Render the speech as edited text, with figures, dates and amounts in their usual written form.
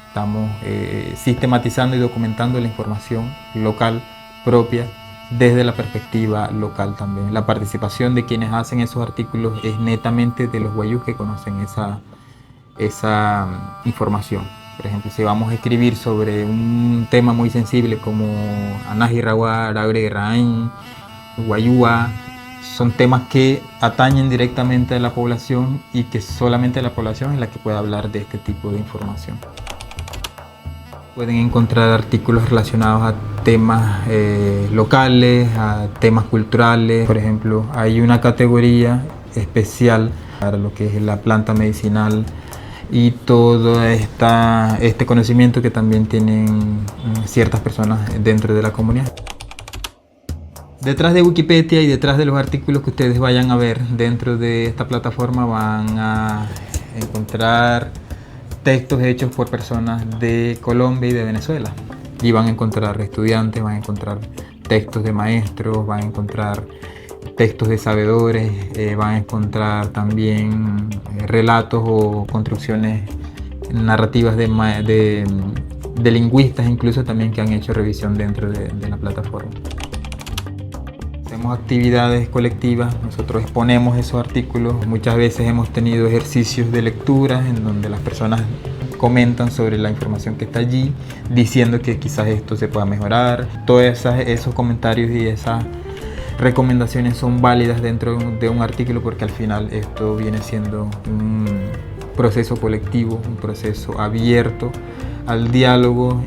Estamos sistematizando y documentando la información local propia desde la perspectiva local también. La participación de quienes hacen esos artículos es netamente de los guayús que conocen esa información. Por ejemplo, si vamos a escribir sobre un tema muy sensible como Anaji-Rawá, Arabre-Raín, Guayúa, son temas que atañen directamente a la población y que solamente la población es la que puede hablar de este tipo de información. Pueden encontrar artículos relacionados a temas locales, a temas culturales. Por ejemplo, hay una categoría especial para lo que es la planta medicinal y todo este conocimiento que también tienen ciertas personas dentro de la comunidad. Detrás de Wikipedia y detrás de los artículos que ustedes vayan a ver dentro de esta plataforma van a encontrar textos hechos por personas de Colombia y de Venezuela. Y van a encontrar estudiantes, van a encontrar textos de maestros, van a encontrar textos de sabedores, van a encontrar también relatos o construcciones narrativas de lingüistas incluso también que han hecho revisión dentro de la plataforma. Hacemos actividades colectivas, nosotros exponemos esos artículos, muchas veces hemos tenido ejercicios de lectura en donde las personas comentan sobre la información que está allí, diciendo que quizás esto se pueda mejorar. Todos esos comentarios y esas recomendaciones son válidas dentro de un artículo porque al final esto viene siendo un proceso colectivo, un proceso abierto al diálogo